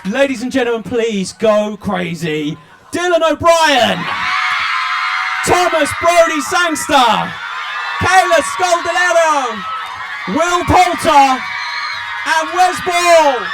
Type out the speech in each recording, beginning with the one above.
Ladies and gentlemen, please go crazy. Dylan O'Brien, Thomas Brodie-Sangster, Kaya Scodelario, Will Poulter, and Wes Ball.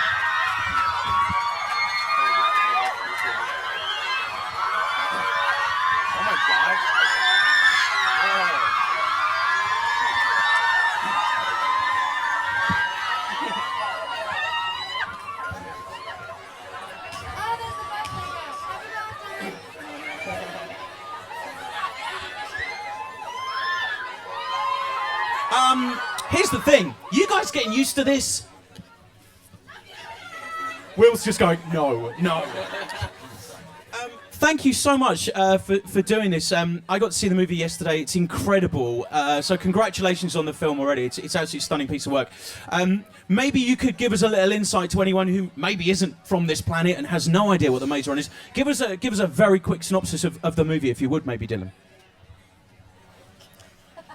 Here's the thing. You guys getting used to this? Will's just going, no. Thank you so much for doing this. I got to see the movie yesterday. It's incredible. So congratulations on the film already. It's absolutely stunning piece of work. Maybe you could give us a little insight to anyone who maybe isn't from this planet and has no idea what the Maze Runner is. Give us a very quick synopsis of the movie, if you would, maybe, Dylan.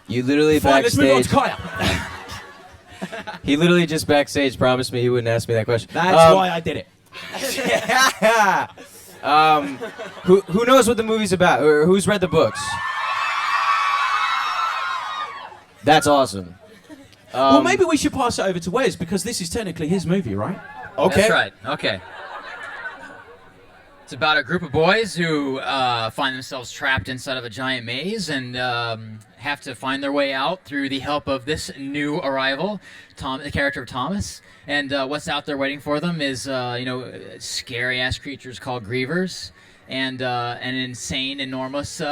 You literally Fine, backstage. let's move on to Kaya. He literally just backstage promised me he wouldn't ask me that question. That's why I did it. Who knows what the movie's about? Or who's read the books? That's awesome. Well, maybe we should pass it over to Wes, because this is technically his movie, right? Okay. That's right. Okay. It's about a group of boys who find themselves trapped inside of a giant maze and have to find their way out through the help of this new arrival, the character of Thomas. And what's out there waiting for them is, scary-ass creatures called grievers and an insane, enormous,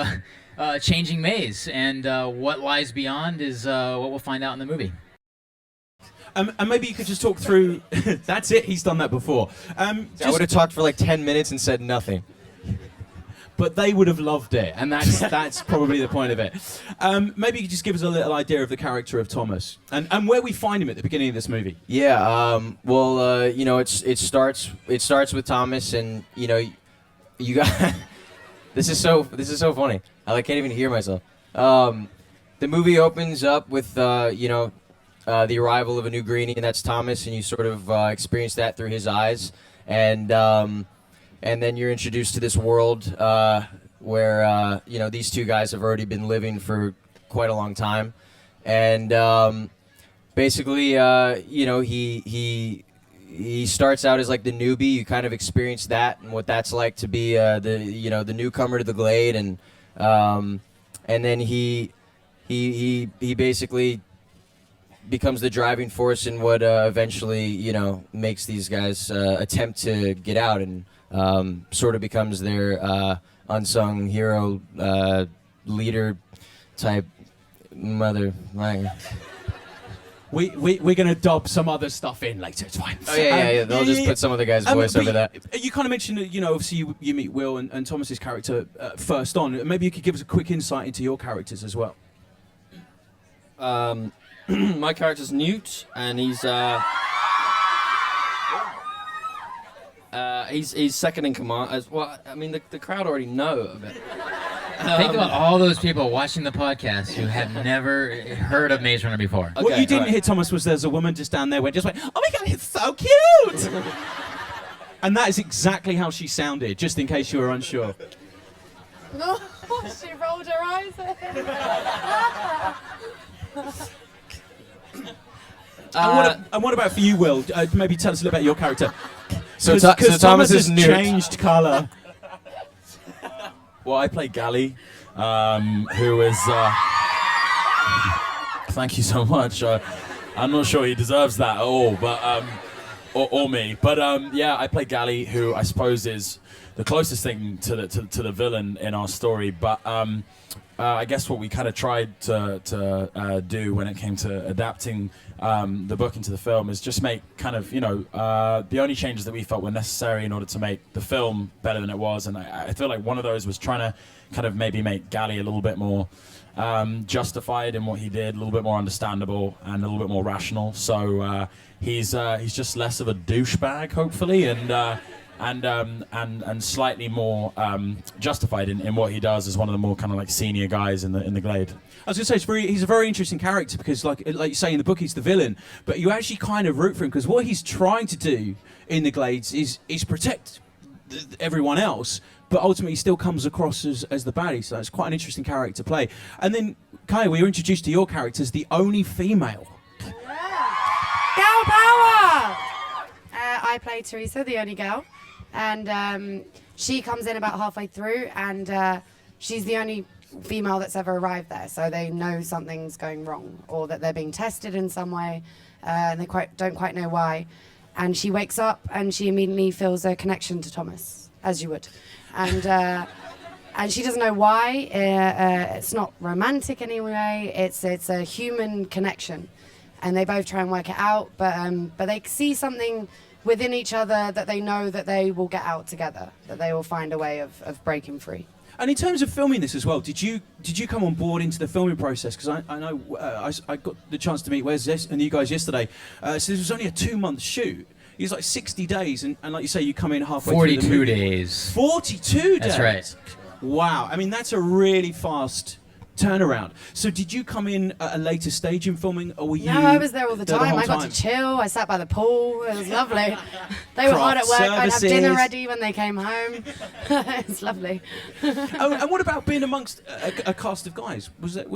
changing maze. And what lies beyond is what we'll find out in the movie. And maybe you could just talk through... That's it, he's done that before. I would have talked for like 10 minutes and said nothing. But they would have loved it, and that's probably the point of it. Maybe you could just give us a little idea of the character of Thomas and where we find him at the beginning of this movie. Yeah. It starts with Thomas, and you got. This is so funny. I can't even hear myself. The movie opens up with the arrival of a new greenie, and that's Thomas, and you sort of experience that through his eyes, and then you're introduced to this world where these two guys have already been living for quite a long time, and basically he starts out as like the newbie. You kind of experience that and what that's like to be the newcomer to the glade, and then he basically becomes the driving force in what eventually makes these guys attempt to get out, and sort of becomes their unsung hero leader type mother. We're gonna dub some other stuff in later. It's fine. Oh yeah. They'll just put some other guy's voice over that. You kind of mentioned that obviously you meet Will and Thomas's character first on. Maybe you could give us a quick insight into your characters as well. My character's Newt, and he's second in command. As well, I mean, the crowd already know of it. Think about all those people watching the podcast who have never heard of Maze Runner before. What you didn't hear, Thomas, was there's a woman just down there who just went, oh my god, it's so cute! And that is exactly how she sounded, just in case you were unsure. No, she rolled her eyes And what about for you, Will? Maybe tell us a little about your character. So Thomas is has Newt. changed colour. Well, I play Gally, who is... Thank you so much. I'm not sure he deserves that at all, but or me. But I play Gally, who I suppose is the closest thing to the villain in our story. But I guess what we kind of tried to do when it came to adapting the book into the film is just make kind of the only changes that we felt were necessary in order to make the film better than it was. And I feel like one of those was trying to kind of maybe make Gally a little bit more justified in what he did, a little bit more understandable and a little bit more rational. So he's just less of a douchebag, hopefully, and and slightly more justified in what he does as one of the more kind of like senior guys in the Glade. I was going to say, he's a very interesting character because, like you say in the book, he's the villain, but you actually kind of root for him because what he's trying to do in the Glades is protect everyone else, but ultimately still comes across as the baddie. So it's quite an interesting character to play. And then, Kaya, we were introduced to your character as the only female. Girl power! I play Teresa, the only girl, and she comes in about halfway through, and she's the only female that's ever arrived there, so they know something's going wrong or that they're being tested in some way, and they don't quite know why. And she wakes up and she immediately feels a connection to Thomas, as you would, and she doesn't know why. It's not romantic anyway. It's a human connection, and they both try and work it out, but they see something within each other that they know that they will get out together, that they will find a way of breaking free. And in terms of filming this as well, did you come on board into the filming process? Because I know I got the chance to meet Wes and you guys yesterday. So this was only a 2-month shoot. It was like 60 days, and like you say, you come in halfway through the 42 movie. days. 42 days? That's right. Wow. I mean, that's a really fast turnaround. So did you come in at a later stage in filming, or were you... No, I was there all the time. whole I got to chill. I sat by the pool. It was lovely. They were hard at work. I'd have dinner ready when they came home. It's lovely. Oh, and what about being amongst a cast of guys? Was it?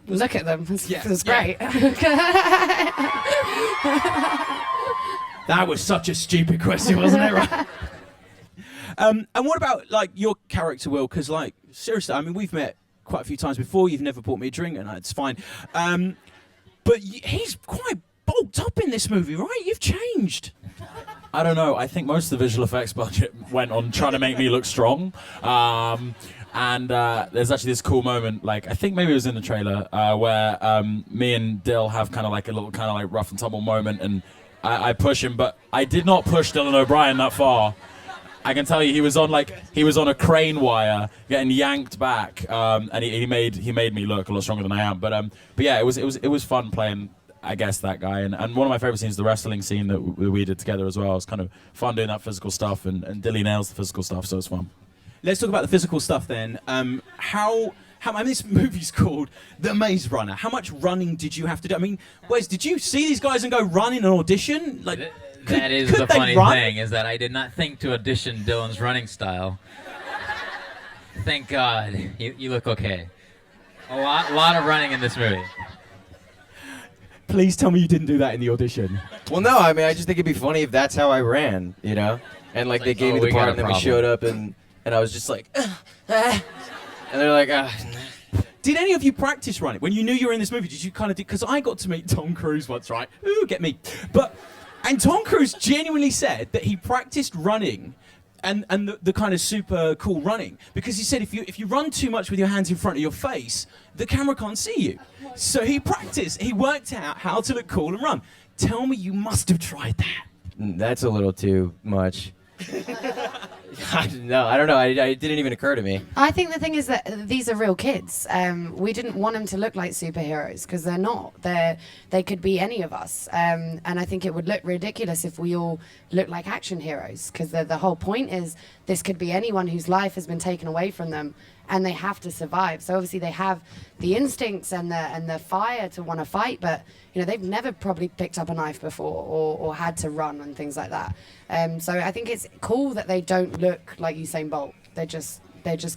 Look at them. Yeah. It was great. That was such a stupid question, wasn't it? Right? And what about like your character, Will? Because like seriously, I mean, we've met quite a few times before. You've never bought me a drink, and it's fine. But he's quite bulked up in this movie, right? You've changed. I don't know. I think most of the visual effects budget went on trying to make me look strong. And there's actually this cool moment, like I think maybe it was in the trailer, where me and Dill have kind of like a little kind of like rough and tumble moment, and I push him, but I did not push Dylan O'Brien that far. I can tell you, he was on a crane wire, getting yanked back, and he made me look a lot stronger than I am. But yeah, it was fun playing, I guess, that guy. And one of my favorite scenes is the wrestling scene that we did together as well. It was kind of fun doing that physical stuff, and Dilly nails the physical stuff, so it's fun. Let's talk about the physical stuff then. I mean, this movie's called The Maze Runner. How much running did you have to do? I mean, Wes, did you see these guys and go run in an audition? Like, That is the funny thing, is that I did not think to audition Dylan's running style. Thank God. You look okay. A lot of running in this movie. Please tell me you didn't do that in the audition. Well, no, I mean, I just think it'd be funny if that's how I ran, you know? And like they gave me the part, and then we showed up, and I was just like, and they're like, Did any of you practice running? When you knew you were in this movie, did you kind of do... Because I got to meet Tom Cruise once, right? Ooh, get me. And Tom Cruise genuinely said that he practiced running and the kind of super cool running, because he said if you run too much with your hands in front of your face, the camera can't see you. So he practiced. He worked out how to look cool and run. Tell me you must have tried that. that's a little too much. No, I don't know. It didn't even occur to me. I think the thing is that these are real kids. We didn't want them to look like superheroes because they're not. They could be any of us. And I think it would look ridiculous if we all look like action heroes, because the whole point is this could be anyone whose life has been taken away from them and they have to survive. So obviously they have the instincts and the fire to want to fight, but you know, they've never probably picked up a knife before or had to run and things like that. So I think it's cool that they don't look like Usain Bolt. They're just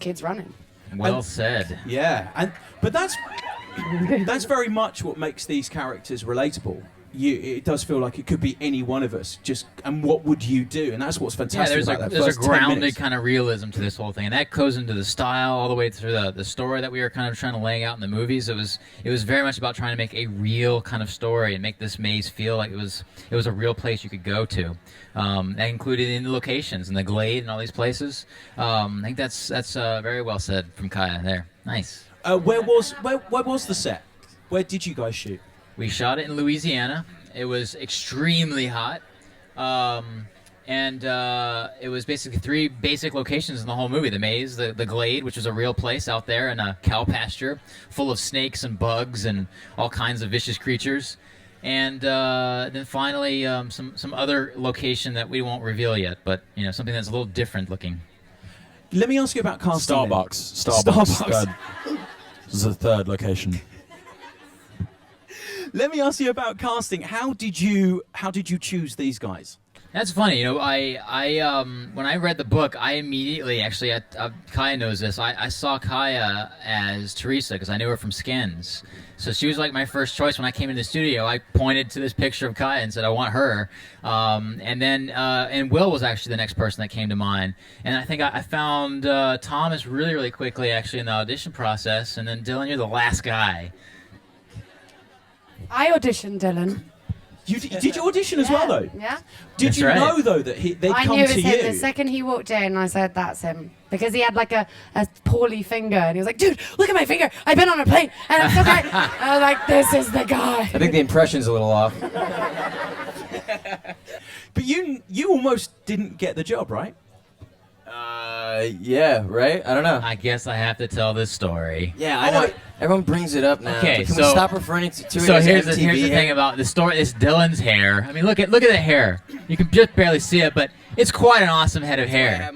kids running. Well said. Yeah, but that's very much what makes these characters relatable. It does feel like it could be any one of us. And what would you do? And that's what's fantastic about that. There's a grounded kind of realism to this whole thing, and that goes into the style all the way through the story that we were kind of trying to lay out in the movies. It was very much about trying to make a real kind of story and make this maze feel like it was a real place you could go to. That included in the locations and the Glade and all these places. I think that's very well said from Kaya there. Nice. Where was the set? Where did you guys shoot? We shot it in Louisiana. It was extremely hot. And it was basically 3 basic locations in the whole movie. The maze, the Glade, which was a real place out there in a cow pasture full of snakes and bugs and all kinds of vicious creatures. and then finally some other location that we won't reveal yet, but something that's a little different looking. Let me ask you about casting. then. Starbucks. Third. This is the third location. Let me ask you about casting. How did you choose these guys? That's funny. I when I read the book, I immediately, actually, Kaya knows this. I saw Kaya as Teresa because I knew her from Skins. So she was like my first choice when I came into the studio. I pointed to this picture of Kaya and said, I want her. And Will was actually the next person that came to mind. And I think I found Thomas really, really quickly, actually, in the audition process. And then Dylan, you're the last guy. I auditioned Dylan. Did you audition as well, though? Yeah. Did That's you right. know, though, that they'd I come knew it to was you? him the second he walked in. I said, "That's him," because he had like a poorly finger, and he was like, "Dude, look at my finger. I've been on a plane, and I'm so great." I was like, "This is the guy." I think the impression's a little off. But you almost didn't get the job, right? Yeah, right? I don't know. I guess I have to tell this story. Yeah, I know. Everyone brings it up now. Okay, but can we so- stop referring to it So as here's MTV the thing about the story. It's Dylan's hair. I mean, look at the hair. You can just barely see it, but it's quite an awesome head of hair.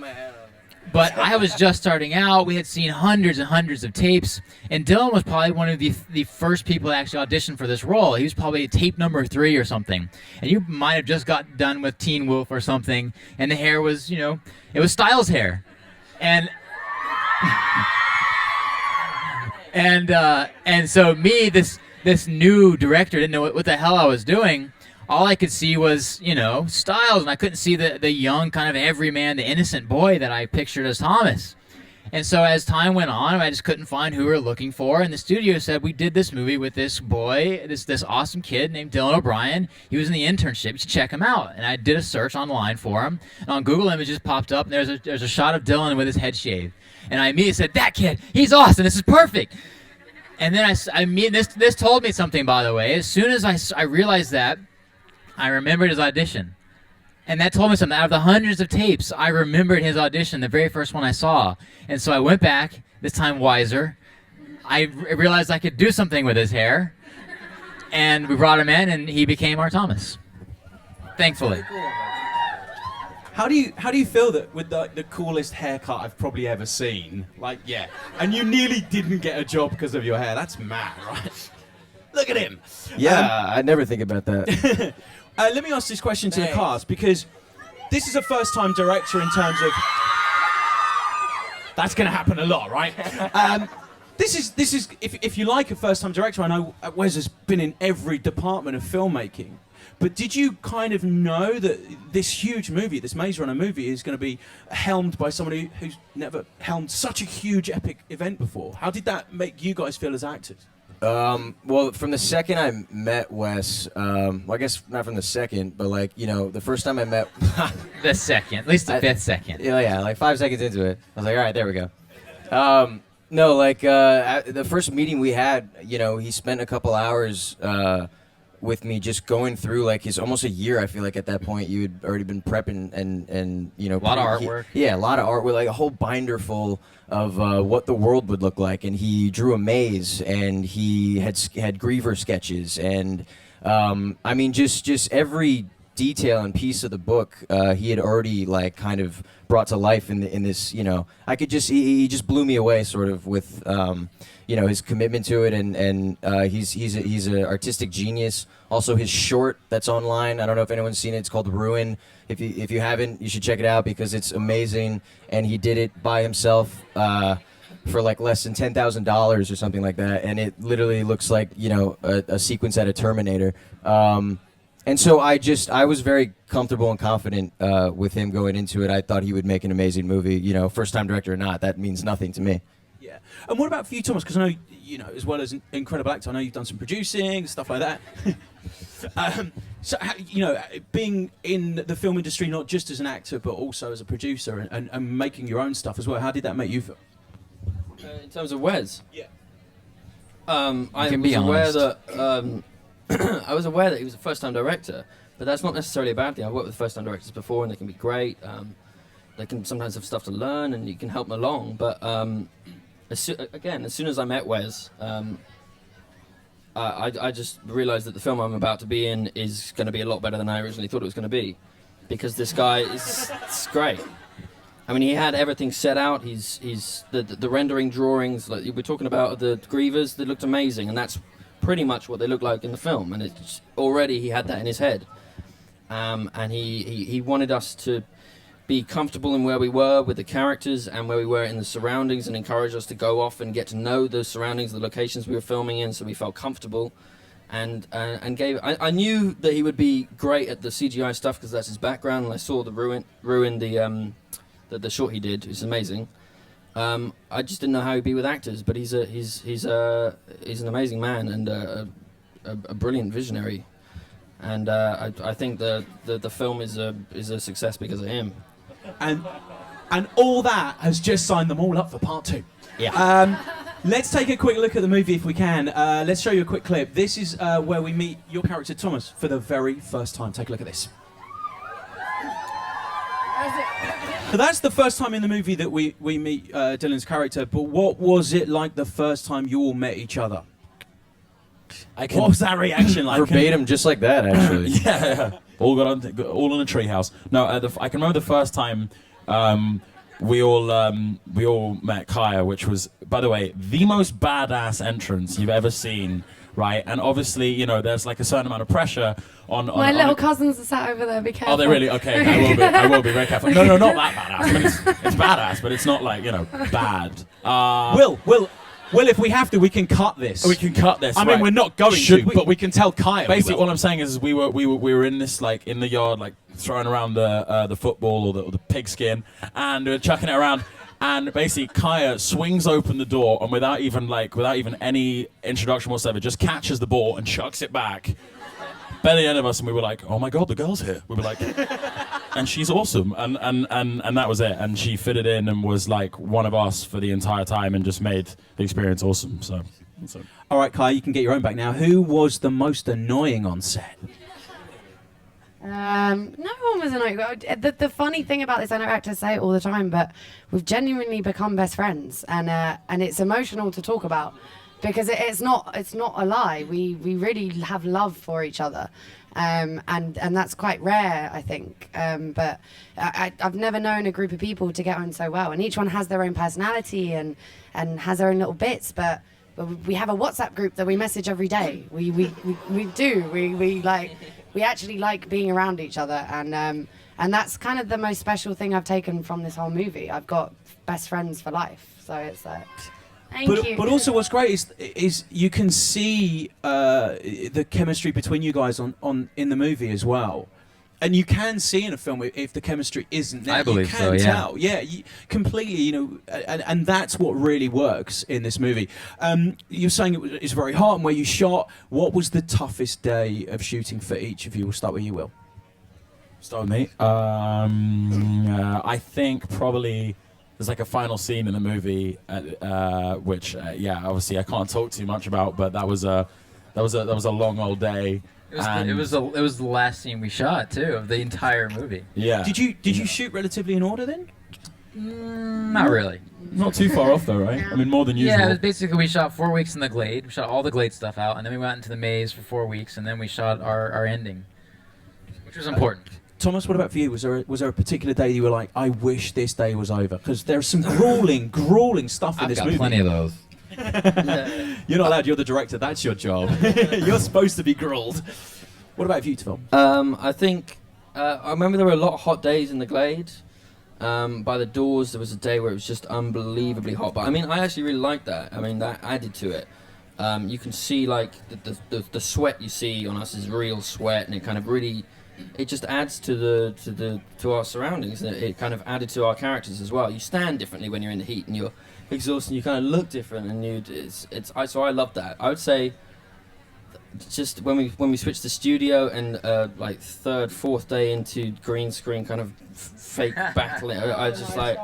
But I was just starting out. We had seen hundreds and hundreds of tapes, and Dylan was probably one of the first people to actually audition for this role. He was probably tape number 3 or something. And you might have just got done with Teen Wolf or something, and the hair was, it was Styles' hair. And and so me, this new director, didn't know what the hell I was doing. All I could see was, Styles, and I couldn't see the young kind of everyman, the innocent boy that I pictured as Thomas. And so as time went on, I just couldn't find who we were looking for, and the studio said, we did this movie with this boy, this awesome kid named Dylan O'Brien. He was in the internship. You should check him out. And I did a search online for him, and on Google Images popped up, and there's a shot of Dylan with his head shaved. And I immediately said, that kid, he's awesome. This is perfect. And then this told me something, by the way. As soon as I realized that, I remembered his audition. And that told me something. Out of the hundreds of tapes, I remembered his audition, the very first one I saw. And so I went back, this time wiser. I realized I could do something with his hair. And we brought him in, and he became our Thomas. Thankfully. How do you feel that with the coolest haircut I've probably ever seen? Like, yeah. And you nearly didn't get a job because of your hair. That's mad, right? Look at him. Yeah, I'd never think about that. Let me ask this question to the cast, because this is a first-time director in terms of... That's going to happen a lot, right? This is if you like a first-time director, I know Wes has been in every department of filmmaking, but did you kind of know that this huge movie, this Maze Runner movie, is going to be helmed by somebody who's never helmed such a huge epic event before? How did that make you guys feel as actors? Well, from the second I met Wes, well, I guess not from the second, but the first time I met... The second, at least the fifth second. Yeah, like 5 seconds into it. I was like, all right, there we go. No, the first meeting we had, he spent a couple hours with me just going through his almost a year. I feel like at that point you had already been prepping and a lot of artwork. Yeah, a lot of artwork, like a whole binder full of what the world would look like. And he drew a maze, and he had Griever sketches, and I mean just every detail and piece of the book he had already kind of brought to life in this. I could just he just blew me away sort of with his commitment to it, and he's an artistic genius. Also, his short that's online, I don't know if anyone's seen it. It's called Ruin. If you haven't, you should check it out because it's amazing. And he did it by himself for less than $10,000 or something like that. And it literally looks like a sequence out of Terminator. And so I was very comfortable and confident with him going into it. I thought he would make an amazing movie. First time director or not, that means nothing to me. Yeah. And what about for you, Thomas? Because I know, as well as an incredible actor, I know you've done some producing, stuff like that. So, being in the film industry, not just as an actor, but also as a producer and making your own stuff as well, how did that make you feel? In terms of Wes? Yeah. I can was be aware honest. that I was aware that he was a first-time director, but that's not necessarily a bad thing. I've worked with first-time directors before, and they can be great. They can sometimes have stuff to learn, and you can help them along. But as soon as I met Wes, I just realised that the film I'm about to be in is going to be a lot better than I originally thought it was going to be, because this guy is it's great. I mean, he had everything set out. He's the rendering drawings, like we're talking about, the grievers, they looked amazing, and that's pretty much what they look like in the film. And it's already he had that in his head, and he wanted us to be comfortable in where we were with the characters and where we were in the surroundings, and encourage us to go off and get to know the surroundings, the locations we were filming in, so we felt comfortable. And gave. I knew that he would be great at the CGI stuff because that's his background, and I saw the ruin the short he did. It's amazing. I just didn't know how he'd be with actors, but he's an amazing man and a brilliant visionary. And I think the film is a success because of him. And all that has just signed them all up for part 2. Yeah. Let's take a quick look at the movie if we can. Let's show you a quick clip. This is where we meet your character Thomas for the very first time. Take a look at this. So that's the first time in the movie that we meet Dylan's character, but what was it like the first time you all met each other? What was that reaction like? Verbatim, just like that, actually. Yeah. All in a treehouse. No, I can remember the first time we all met Kaya, which was, by the way, the most badass entrance you've ever seen, right? And obviously, you know, there's like a certain amount of pressure on My little cousins are sat over there, be careful. Oh, they really? Okay, I will be very careful. No, not that badass. I mean, it's badass, but it's not like, you know, bad. Will, if we have to, we can cut this. We can cut this. I mean, we're not going to, but we can tell Kaya. Basically, what I'm saying is we were in this, like, in the yard, like throwing around the football or the pigskin, and we were chucking it around. And basically, Kaya swings open the door, and without even any introduction whatsoever, just catches the ball and chucks it back. By the end of us, and we were like, "Oh my God, the girl's here!" We were like, and she's awesome, and that was it. And she fitted in and was like one of us for the entire time, and just made the experience awesome. So. All right, Kaya, you can get your own back now. Who was the most annoying on set? No one was annoying. The funny thing about this, I know actors say it all the time, but we've genuinely become best friends, and it's emotional to talk about. Because it's not a lie. We really have love for each other, and that's quite rare, I think. But I've never known a group of people to get on so well, and each one has their own personality and has their own little bits. But we have a WhatsApp group that we message every day. We actually like being around each other, and that's kind of the most special thing I've taken from this whole movie. I've got best friends for life, so it's Thank you. But also, what's great is you can see the chemistry between you guys in the movie as well, and you can see in a film if the chemistry isn't there. I believe you can so, yeah. tell, completely. You know, and that's what really works in this movie. You're saying it's very hard, and where you shot. What was the toughest day of shooting for each of you? We'll start with you, Will. Start with me. I think probably. There's like a final scene in the movie, which obviously I can't talk too much about, but that was a long old day. It was the last scene we shot too of the entire movie. Yeah. Did you shoot relatively in order then? Not really. Not too far off though, right? I mean, more than usual. Yeah, it was basically we shot 4 weeks in the Glade. We shot all the Glade stuff out, and then we went into the maze for 4 weeks, and then we shot our ending, which was important. Thomas, what about for you? Was there a particular day you were like, I wish this day was over? Because there's some grueling stuff in this movie. I've got plenty of those. You're not allowed. You're the director. That's your job. You're supposed to be grilled. What about you, Tom? I think I remember there were a lot of hot days in the Glade. By the doors, there was a day where it was just unbelievably hot. But I mean, I actually really liked that. I mean, that added to it. You can see like the sweat you see on us is real sweat, and it kind of really. It just adds to our surroundings. It kind of added to our characters as well. You stand differently when you're in the heat and you're exhausted. You kind of look different, and so I love that. I would say, just when we switched the studio and like third, fourth day into green screen kind of fake backlit, I just like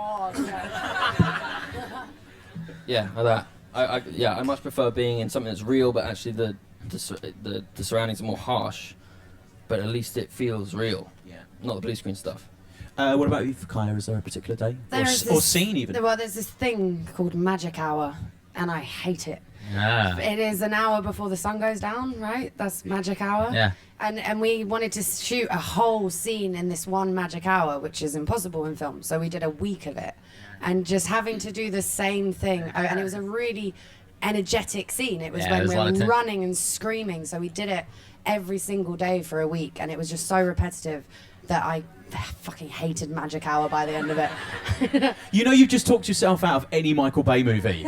that. I much prefer being in something that's real, but actually the surroundings are more harsh. But at least it feels real. Yeah. Not the blue screen stuff. What about you, Kaya? Is there a particular day? Or scene, even? Well, there's this thing called Magic Hour, and I hate it. Ah. It is an hour before the sun goes down, right? That's magic hour. Yeah. And we wanted to shoot a whole scene in this one magic hour, which is impossible in film. So we did a week of it, and just having to do the same thing. And it was a really energetic scene. It was Yeah, when there's we a lot were of running and screaming. So we did it every single day for a week, and it was just so repetitive that I fucking hated magic hour by the end of it. You know, you've just talked yourself out of any Michael Bay movie.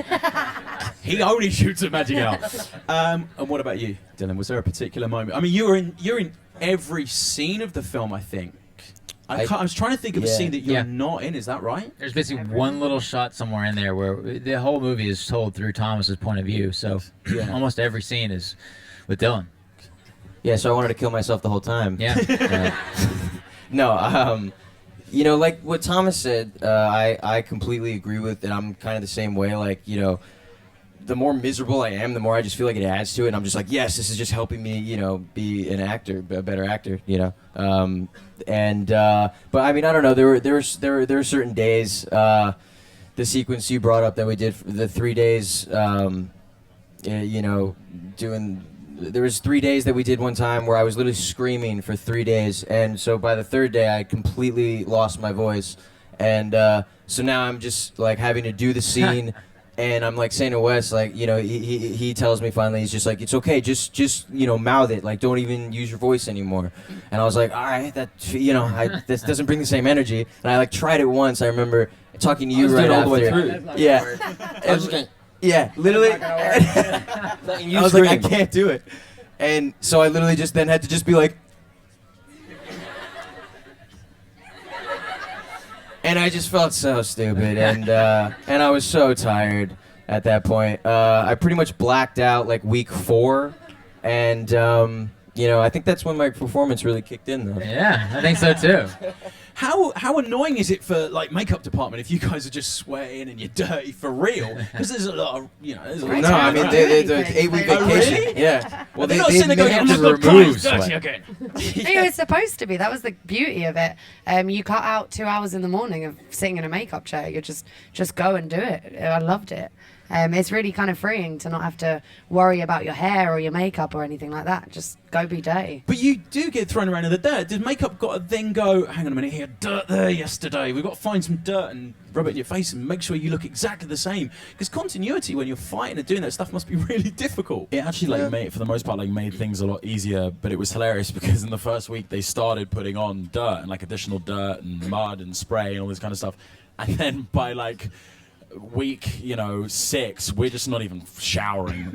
He only shoots at magic hour. And what about you, Dylan? Was there a particular moment? I mean, you're in every scene of the film, I think. I was trying to think of a scene that you're not in. Is that right? There's basically one little shot somewhere in there where the whole movie is told through Thomas's point of view. So almost every scene is with Dylan. Yeah, so I wanted to kill myself the whole time. Yeah. No, you know, like what Thomas said, I completely agree with, and I'm kind of the same way. Like, you know, the more miserable I am, the more I just feel like it adds to it. And I'm just like, yes, this is just helping me, you know, be an actor, a better actor, you know. But I mean, I don't know. There were certain days. The sequence you brought up that we did for the 3 days, you know, doing. There was 3 days that we did one time where I was literally screaming for 3 days, and so by the third day I completely lost my voice, and so now I'm just like having to do the scene, and I'm like saying to Wes, like, you know, he tells me finally, he's just like, it's okay, just you know, mouth it, like, don't even use your voice anymore, and I was like, all right, that, you know, this doesn't bring the same energy, and I like tried it once. I remember talking to you right all after. the way through. Yeah. I was just going, Yeah, literally. I was like, I can't do it. And so I literally just then had to just be like, and I just felt so stupid, and I was so tired at that point. I pretty much blacked out like week 4, and you know, I think that's when my performance really kicked in, though. Yeah, I think so too. How annoying is it for like makeup department if you guys are just sweating and you're dirty for real? Because there's a lot of, you know, there's a lot of No, I mean, the 8-week Oh, vacation. really? Yeah. Well, they're not sitting there going, have oh my to God, remove Kaya's dirty sweat. again. It was supposed to be. That was the beauty of it. You cut out 2 hours in the morning of sitting in a makeup chair. You just go and do it. I loved it. It's really kind of freeing to not have to worry about your hair or your makeup or anything like that. Just go be dirty. But you do get thrown around in the dirt. Does makeup got to then go, hang on a minute, here, dirt there yesterday. We've got to find some dirt and rub it in your face and make sure you look exactly the same. Because continuity when you're fighting and doing that stuff must be really difficult. It actually like made, for the most part, like made things a lot easier. But it was hilarious because in the first week they started putting on dirt and like additional dirt and mud and spray and all this kind of stuff, and then by like week, you know, 6, we're just not even showering.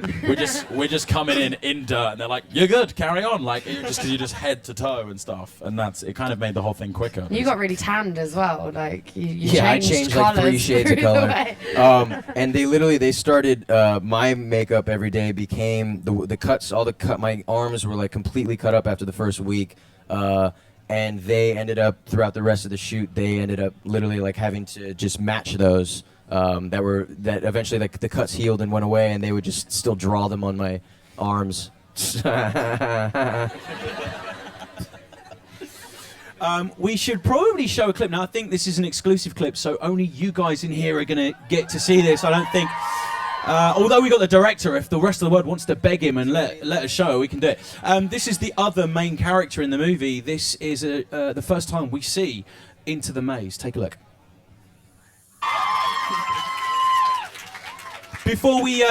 we're just coming in dirt, and they're like, "You're good, carry on." Like just because you just head to toe and stuff, and it kind of made the whole thing quicker. You got really tanned as well. Like you Yeah, I changed changed like 3 colours shades of through the color. way. And they started my makeup every day became the cuts. My arms were like completely cut up after the first week. And they ended up throughout the rest of the shoot. They ended up literally like having to just match those. That eventually like the cuts healed and went away, and they would just still draw them on my arms. We should probably show a clip. Now, I think this is an exclusive clip, so only you guys in here are going to get to see this. I don't think... although we got the director, if the rest of the world wants to beg him and let us show, we can do it. This is the other main character in the movie. This is the first time we see Into the Maze. Take a look. Before we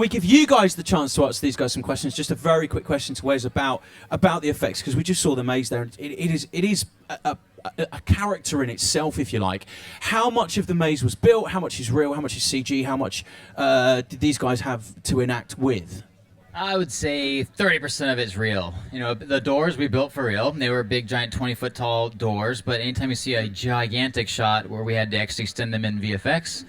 give you guys the chance to ask these guys some questions, just a very quick question to Wes about the effects, because we just saw the maze there. It is a character in itself, if you like. How much of the maze was built? How much is real? How much is CG? How much did these guys have to enact with? I would say 30% of it's real. You know, the doors we built for real. They were big, giant, 20-foot tall doors. But anytime you see a gigantic shot where we had to actually extend them in VFX,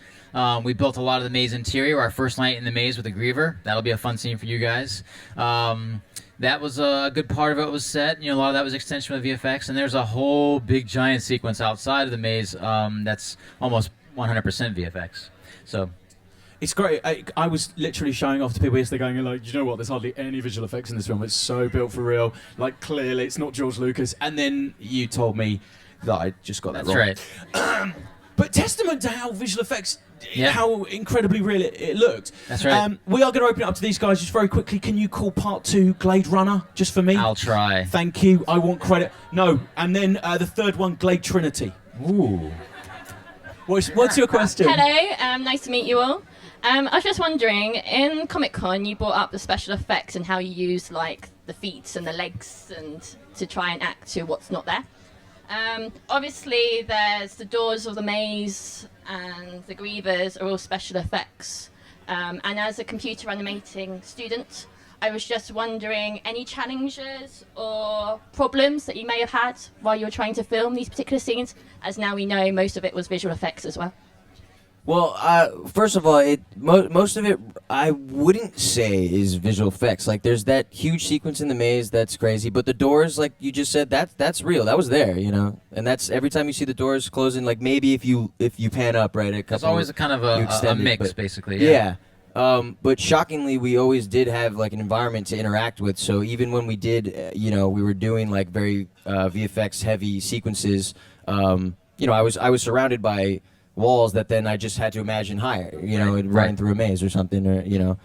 we built a lot of the maze interior. Our first night in the maze with the Griever. That'll be a fun scene for you guys. That was a good part of it was set. You know, a lot of that was extension of VFX. And there's a whole big, giant sequence outside of the maze that's almost 100% VFX. So... It's great. I was literally showing off to people yesterday going, like, you know what, there's hardly any visual effects in this film. It's so built for real. Like, clearly, it's not George Lucas. And then you told me that I just got that wrong. That's right. But testament to how visual effects, Yeah. how incredibly real it looked. That's right. We are going to open it up to these guys just very quickly. Can you call part 2 Glade Runner just for me? I'll try. Thank you. I want credit. No. And then the third one, Glade Trinity. Ooh. What's your question? Hello, nice to meet you all. I was just wondering, in Comic Con, you brought up the special effects and how you use like the feet and the legs and to try and act to what's not there. Obviously, there's the doors of the maze and the grievers are all special effects. And as a computer animating student, I was just wondering any challenges or problems that you may have had while you were trying to film these particular scenes, as now we know most of it was visual effects as well. Well, first of all, most of it I wouldn't say is visual effects. Like, there's that huge sequence in the maze that's crazy, but the doors, like you just said, that's real. That was there, you know. And that's every time you see the doors closing. Like, maybe if you pan up, right, It's always a kind of a mix, basically. Yeah. But shockingly, we always did have like an environment to interact with. So even when we did, we were doing like very VFX heavy sequences. I was surrounded by walls that then I just had to imagine higher, running through a maze or something, or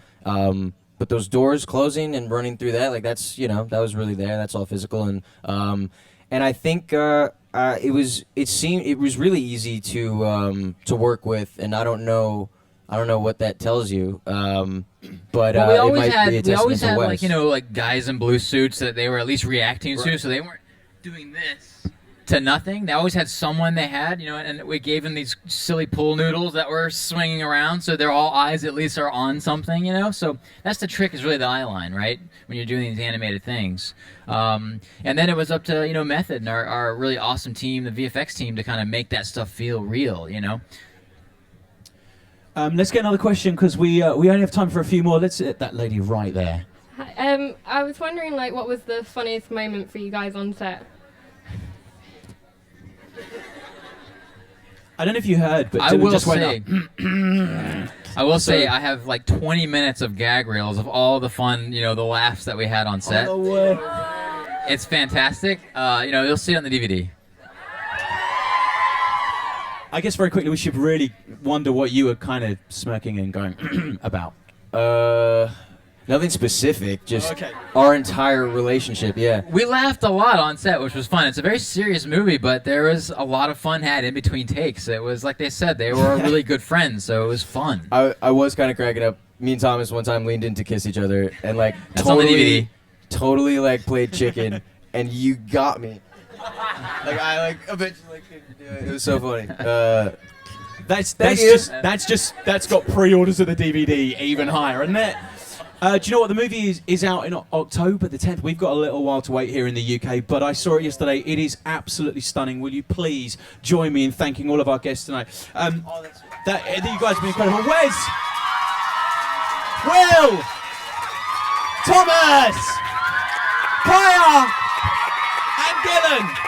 But those doors closing and running through that, like that's that was really there. That's all physical, and I think it was really easy to work with, and I don't know what that tells you, but well, we always it might be a had testament to Wes. like guys in blue suits that they were at least reacting to, so they weren't doing this to nothing. They always had someone they had, and we gave them these silly pool noodles that were swinging around, so their all eyes at least are on something, So that's the trick, is really the eye line, right? When you're doing these animated things. And then it was up to Method and our really awesome team, the VFX team, to kind of make that stuff feel real, Let's get another question, because we only have time for a few more. Let's that lady right there. Hi, I was wondering, what was the funniest moment for you guys on set? I don't know if you heard, but I Dylan will just went say, up. I will say I have like 20 minutes of gag reels of all the fun, the laughs that we had on set. Oh, no way. It's fantastic. You'll see it on the DVD. I guess very quickly we should really wonder what you were kind of smirking and going about. Nothing specific, just Okay. our entire relationship. Yeah. We laughed a lot on set, which was fun. It's a very serious movie, but there was a lot of fun had in between takes. It was like they said, they were really good friends, so it was fun. I was kind of cracking up. Me and Thomas one time leaned in to kiss each other and like That's on the DVD. totally like played chicken, and you got me. Like I eventually couldn't do it. It was so funny. That's got pre-orders of the DVD even higher, isn't it? Do you know what? The movie is out in October the 10th. We've got a little while to wait here in the UK, but I saw it yesterday. It is absolutely stunning. Will you please join me in thanking all of our guests tonight? You guys have been incredible. Wes! Will! Thomas! Kaya! And Dylan!